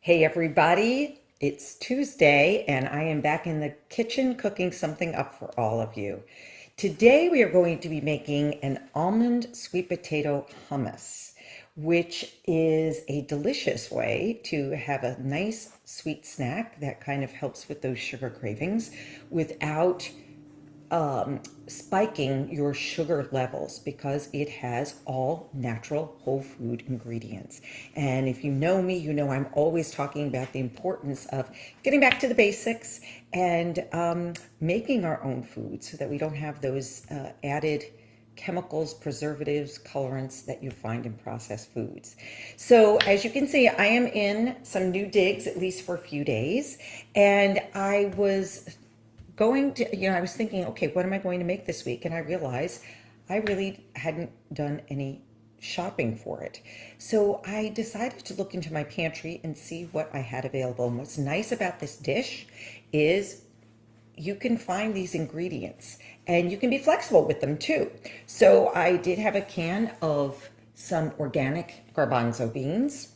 Hey everybody, it's Tuesday and I am back in the kitchen cooking something up for all of you. Today we are going to be making an almond sweet potato hummus, which is a delicious way to have a nice sweet snack that kind of helps with those sugar cravings without spiking your sugar levels because it has all natural whole food ingredients. And if you know me, you know I'm always talking about the importance of getting back to the basics and making our own food so that we don't have those added chemicals, preservatives, colorants that you find in processed foods. So as you can see, I am in some new digs, at least for a few days. And I was I was thinking, okay, what am I going to make this week? And I realized I really hadn't done any shopping for it. So I decided to look into my pantry and see what I had available. And what's nice about this dish is you can find these ingredients and you can be flexible with them too. So I did have a can of some organic garbanzo beans.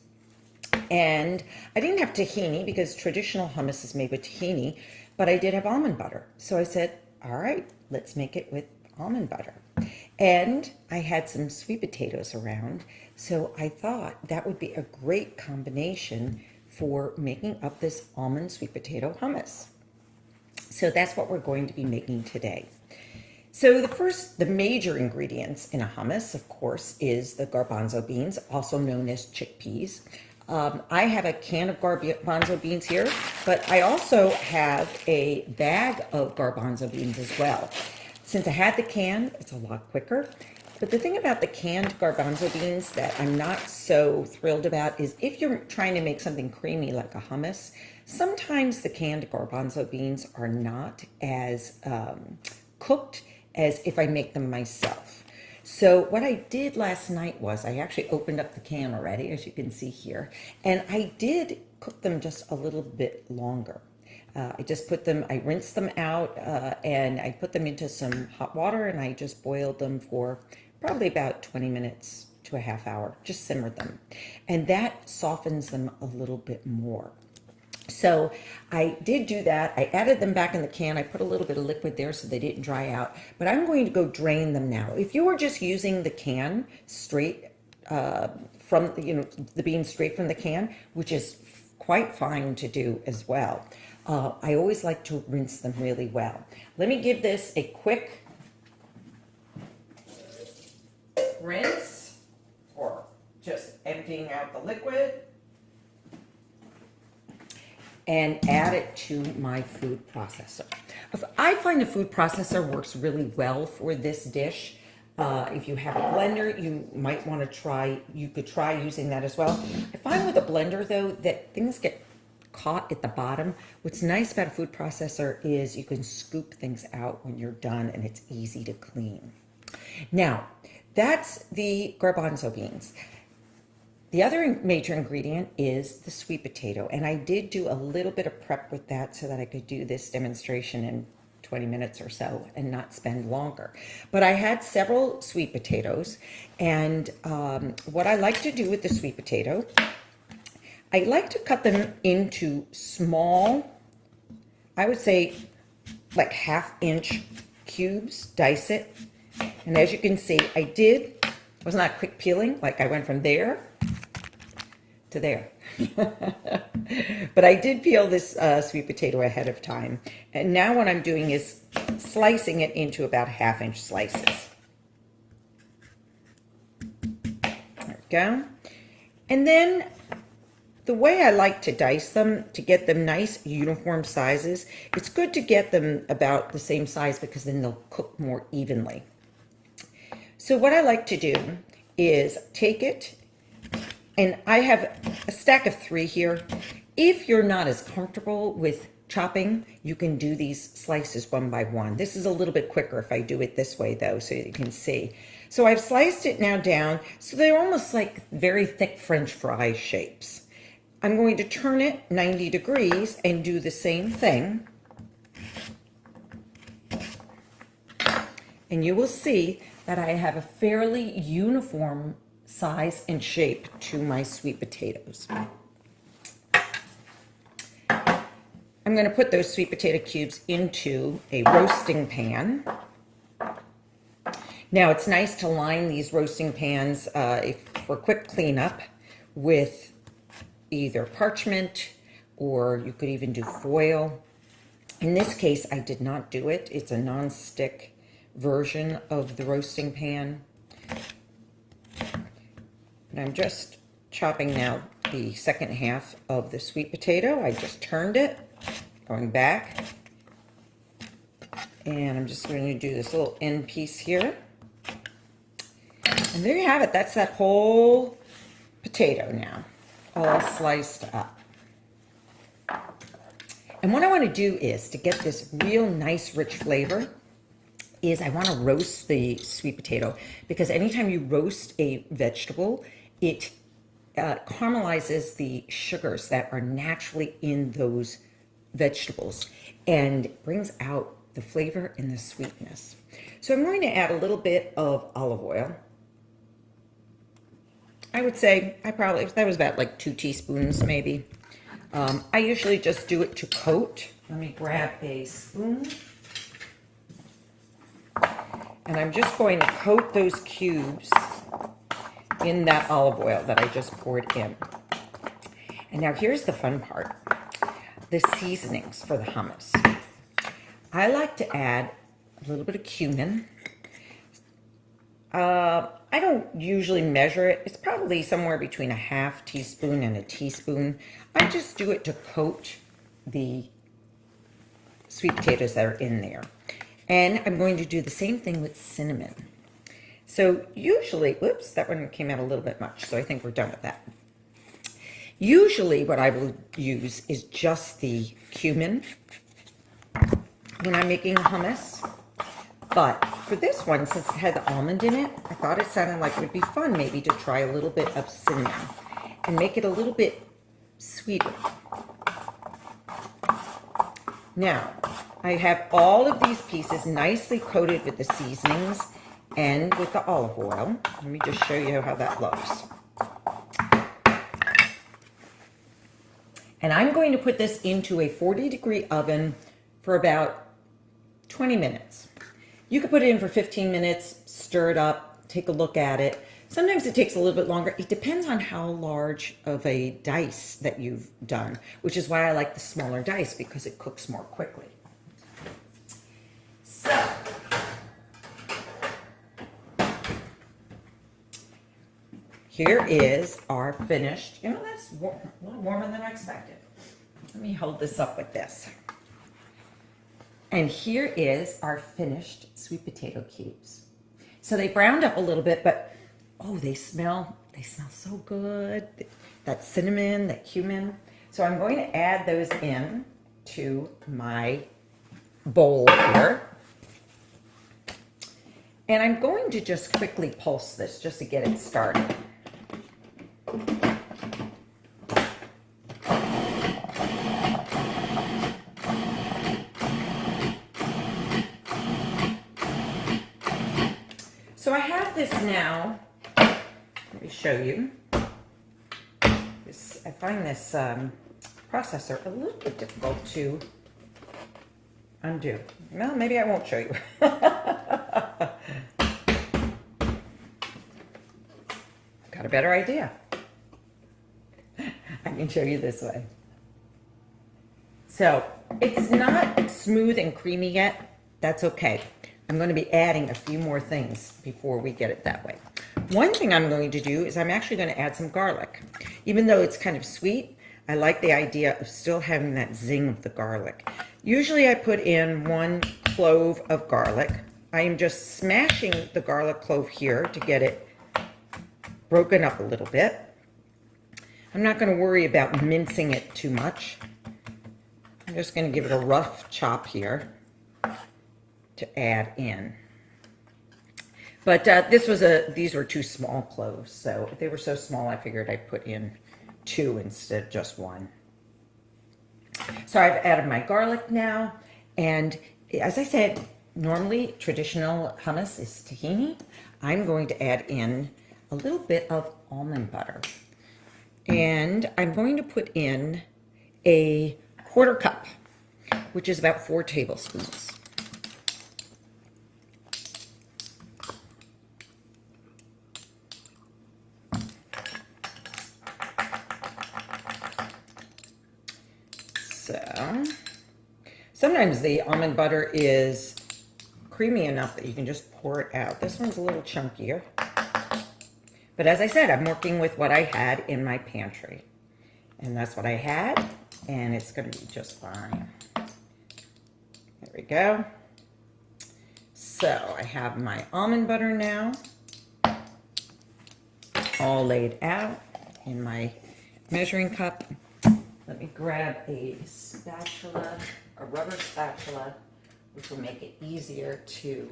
And I didn't have tahini because traditional hummus is made with tahini, but I did have almond butter. So I said, all right, let's make it with almond butter. And I had some sweet potatoes around, so I thought that would be a great combination for making up this almond sweet potato hummus. So that's what we're going to be making today. So the major ingredients in a hummus, of course, is the garbanzo beans, also known as chickpeas. I have a can of garbanzo beans here, but I also have a bag of garbanzo beans as well. Since I had the can, it's a lot quicker. But the thing about the canned garbanzo beans that I'm not so thrilled about is if you're trying to make something creamy like a hummus, sometimes the canned garbanzo beans are not as cooked as if I make them myself. So what I did last night was I actually opened up the can already, as you can see here, and I did cook them just a little bit longer. I rinsed them out and I put them into some hot water and I just boiled them for probably about 20 minutes to a half hour, just simmered them. And that softens them a little bit more. So I did do that. I added them back in the can. I put a little bit of liquid there so they didn't dry out, but I'm going to go drain them now. If you were just using the can straight from, the beans straight from the can, which is quite fine to do as well, I always like to rinse them really well. Let me give this a quick rinse, or just emptying out the liquid, and add it to my food processor. I find the food processor works really well for this dish. If you have a blender, you could try using that as well. I find with a blender though that things get caught at the bottom. What's nice about a food processor is you can scoop things out when you're done and it's easy to clean. Now, that's the garbanzo beans. The other major ingredient is the sweet potato, and I did do a little bit of prep with that so that I could do this demonstration in 20 minutes or so and not spend longer. But I had several sweet potatoes, and what I like to do with the sweet potato, I like to cut them into small, I would say like 1/2 inch cubes, dice it. And as you can see, it was not quick peeling, like I went from there to there. But I did peel this sweet potato ahead of time. And now what I'm doing is slicing it into about 1/2 inch slices. There we go. And then the way I like to dice them to get them nice uniform sizes, it's good to get them about the same size because then they'll cook more evenly. So what I like to do is take it, and I have a stack of 3 here. If you're not as comfortable with chopping, you can do these slices one by one. This is a little bit quicker if I do it this way though, so you can see. So I've sliced it now down, so they're almost like very thick French fry shapes. I'm going to turn it 90 degrees and do the same thing. And you will see that I have a fairly uniform size and shape to my sweet potatoes. I'm going to put those sweet potato cubes into a roasting pan. Now, it's nice to line these roasting pans for quick cleanup with either parchment, or you could even do foil. In this case, I did not do it. It's a non-stick version of the roasting pan. And I'm just chopping now the second half of the sweet potato. I just turned it, going back. And I'm just going to do this little end piece here. And there you have it. That's that whole potato now, all sliced up. And what I want to do is, to get this real nice rich flavor, is I want to roast the sweet potato, because anytime you roast a vegetable, it caramelizes the sugars that are naturally in those vegetables and brings out the flavor and the sweetness. So I'm going to add a little bit of olive oil. I would say that was about like 2 teaspoons maybe. I usually just do it to coat. Let me grab a spoon. And I'm just going to coat those cubes in that olive oil that I just poured in. And now here's the fun part. The seasonings for the hummus. I like to add a little bit of cumin. I don't usually measure it. It's probably somewhere between a half teaspoon and a teaspoon. I just do it to coat the sweet potatoes that are in there. And I'm going to do the same thing with cinnamon. So usually, whoops, that one came out a little bit much, so I think we're done with that. Usually what I will use is just the cumin when I'm making hummus. But for this one, since it had the almond in it, I thought it sounded like it would be fun maybe to try a little bit of cinnamon and make it a little bit sweeter. Now, I have all of these pieces nicely coated with the seasonings and with the olive oil. Let me just show you how that looks. And I'm going to put this into a 40-degree oven for about 20 minutes. You could put it in for 15 minutes, stir it up, take a look at it. Sometimes it takes a little bit longer. It depends on how large of a dice that you've done, which is why I like the smaller dice, because it cooks more quickly. So, here is our finished, that's a little warmer than I expected. Let me hold this up with this. And here is our finished sweet potato cubes. So they browned up a little bit, but oh, they smell so good. That cinnamon, that cumin. So I'm going to add those in to my bowl here. And I'm going to just quickly pulse this just to get it started. So I have this now. Let me show you. I find this processor a little bit difficult to undo. Well, maybe I won't show you. Got a better idea. I can show you this way. So it's not smooth and creamy yet. That's okay. I'm going to be adding a few more things before we get it that way. One thing I'm going to do is I'm actually going to add some garlic. Even though it's kind of sweet, I like the idea of still having that zing of the garlic. Usually I put in 1 clove of garlic. I am just smashing the garlic clove here to get it broken up a little bit. I'm not going to worry about mincing it too much. I'm just going to give it a rough chop here to add in. But these were 2 small cloves, so if they were so small, I figured I'd put in 2 instead of just 1. So I've added my garlic now, and as I said, normally traditional hummus is tahini. I'm going to add in a little bit of almond butter, and I'm going to put in a 1/4 cup which is about 4 tablespoons. So sometimes the almond butter is creamy enough that you can just pour it out. This one's a little chunkier. But as I said, I'm working with what I had in my pantry. And that's what I had, and it's going to be just fine. There we go. So I have my almond butter now all laid out in my measuring cup. Let me grab a spatula, a rubber spatula, which will make it easier to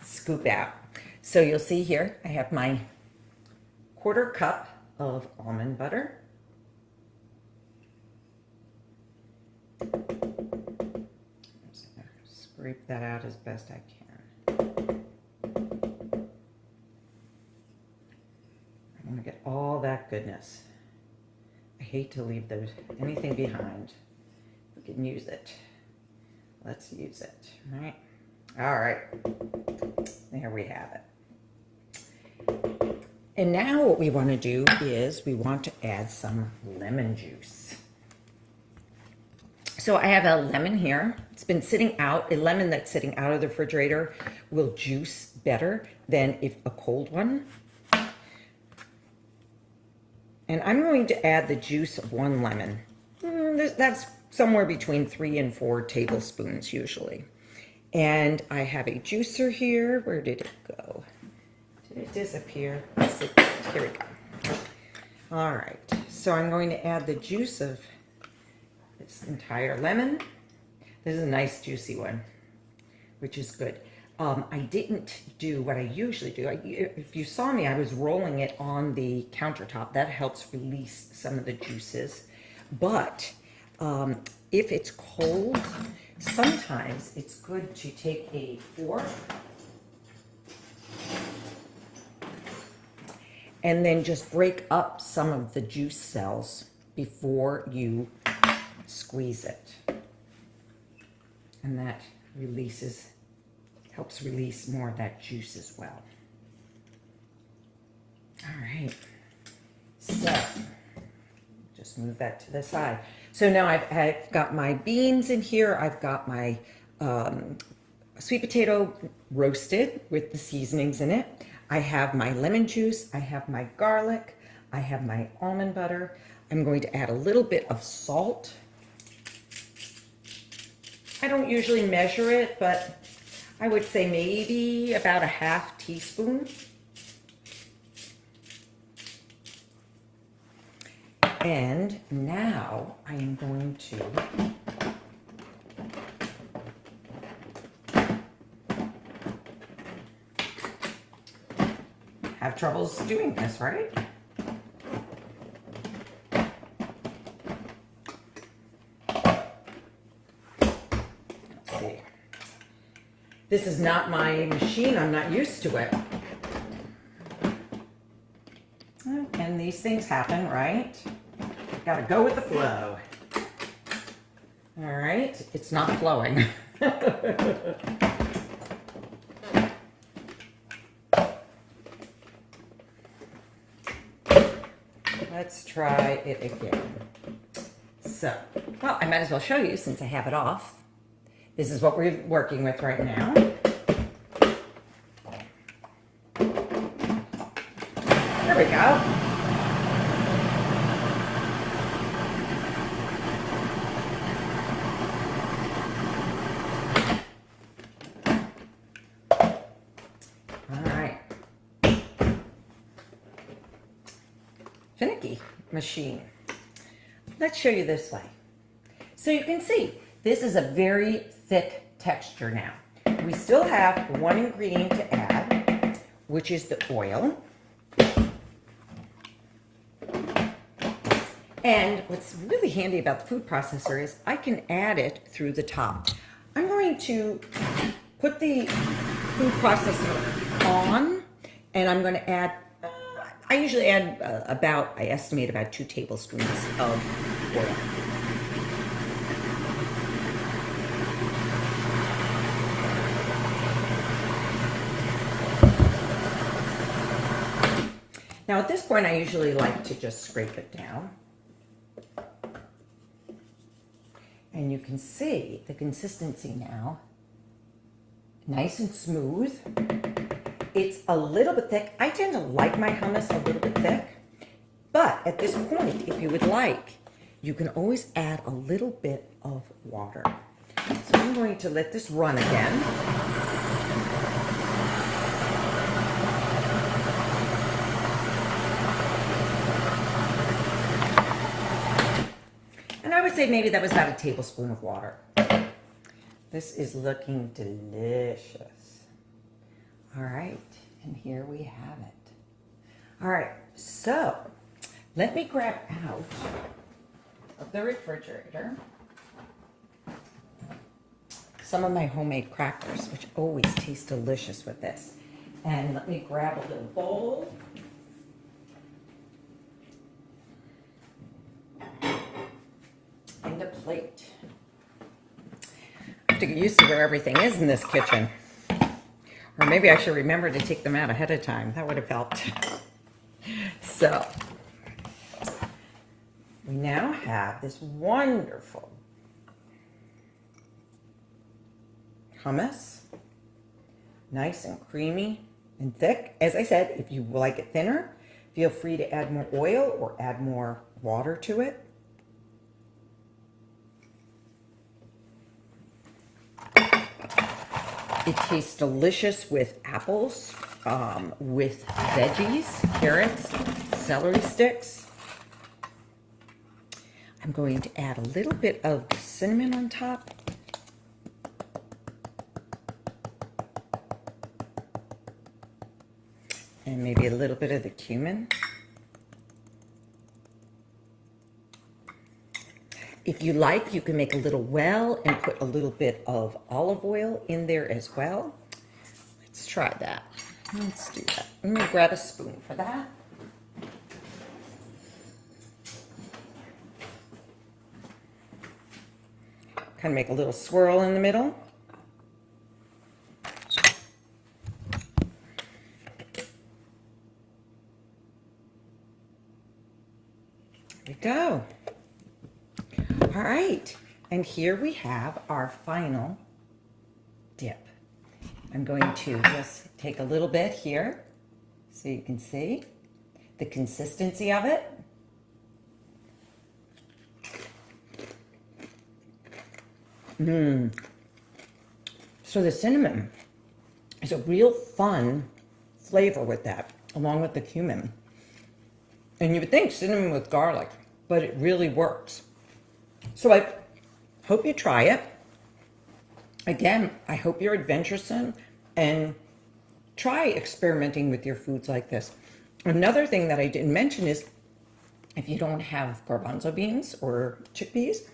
scoop out. So you'll see here, I have my 1/4 cup of almond butter. I'm just gonna scrape that out as best I can. I want to get all that goodness. I hate to leave anything behind. We can use it. Let's use it, right? All right, there we have it. And now what we want to do is we want to add some lemon juice. So I have a lemon here. It's been sitting out. A lemon that's sitting out of the refrigerator will juice better than if a cold one. And I'm going to add the juice of 1 lemon. That's somewhere between 3 and 4 tablespoons usually. And I have a juicer here. Where did it go? Did it disappear? Here we go. All right, so I'm going to add the juice of this entire lemon. This is a nice juicy one, which is good. I didn't do what I usually do. If you saw me, I was rolling it on the countertop. That helps release some of the juices. But if it's cold, sometimes it's good to take a fork and then just break up some of the juice cells before you squeeze it. And that helps release more of that juice as well. All right, so just move that to the side. So now I've got my beans in here. I've got my sweet potato roasted with the seasonings in it. I have my lemon juice, I have my garlic, I have my almond butter. I'm going to add a little bit of salt. I don't usually measure it, but I would say maybe about a 1/2 teaspoon. And now I am going to have troubles doing this, right? Let's see. This is not my machine. I'm not used to it. And these things happen, right? Gotta go with the flow. All right, it's not flowing. Let's try it again. So, well, I might as well show you since I have it off. This is what we're working with right now. There we go. Finicky machine. Let's show you this way. So you can see this is a very thick texture now. We still have one ingredient to add, which is the oil. And what's really handy about the food processor is I can add it through the top. I'm going to put the food processor on, and I'm going to add I usually add I estimate about 2 tablespoons of oil. Now at this point, I usually like to just scrape it down. And you can see the consistency now. Nice and smooth. It's a little bit thick. I tend to like my hummus a little bit thick. But at this point, if you would like, you can always add a little bit of water. So I'm going to let this run again. And I would say maybe that was about a tablespoon of water. This is looking delicious. All right, and here we have it. All right, so let me grab out of the refrigerator some of my homemade crackers, which always taste delicious with this. And let me grab a little bowl. And a plate. I have to get used to where everything is in this kitchen. Or maybe I should remember to take them out ahead of time. That would have helped. So, we now have this wonderful hummus. Nice and creamy and thick. As I said, if you like it thinner, feel free to add more oil or add more water to it. It tastes delicious with apples, with veggies, carrots, celery sticks. I'm going to add a little bit of cinnamon on top. And maybe a little bit of the cumin. If you like, you can make a little well and put a little bit of olive oil in there as well. Let's try that. Let's do that. Let me grab a spoon for that. Kind of make a little swirl in the middle. There we go. All right, and here we have our final dip. I'm going to just take a little bit here so you can see the consistency of it. So the cinnamon is a real fun flavor with that, along with the cumin. And you would think cinnamon with garlic, but it really works. So I hope you try it. Again, I hope you're adventuresome and try experimenting with your foods like this. Another thing that I didn't mention is if you don't have garbanzo beans or chickpeas,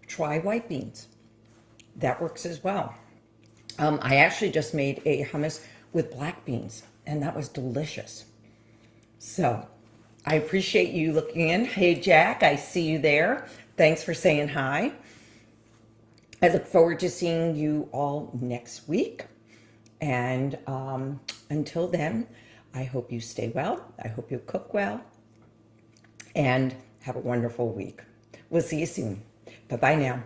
try white beans. That works as well. I actually just made a hummus with black beans, and that was delicious. So I appreciate you looking in. Hey, Jack, I see you there. Thanks for saying hi. I look forward to seeing you all next week. And until then, I hope you stay well. I hope you cook well. And have a wonderful week. We'll see you soon. Bye-bye now.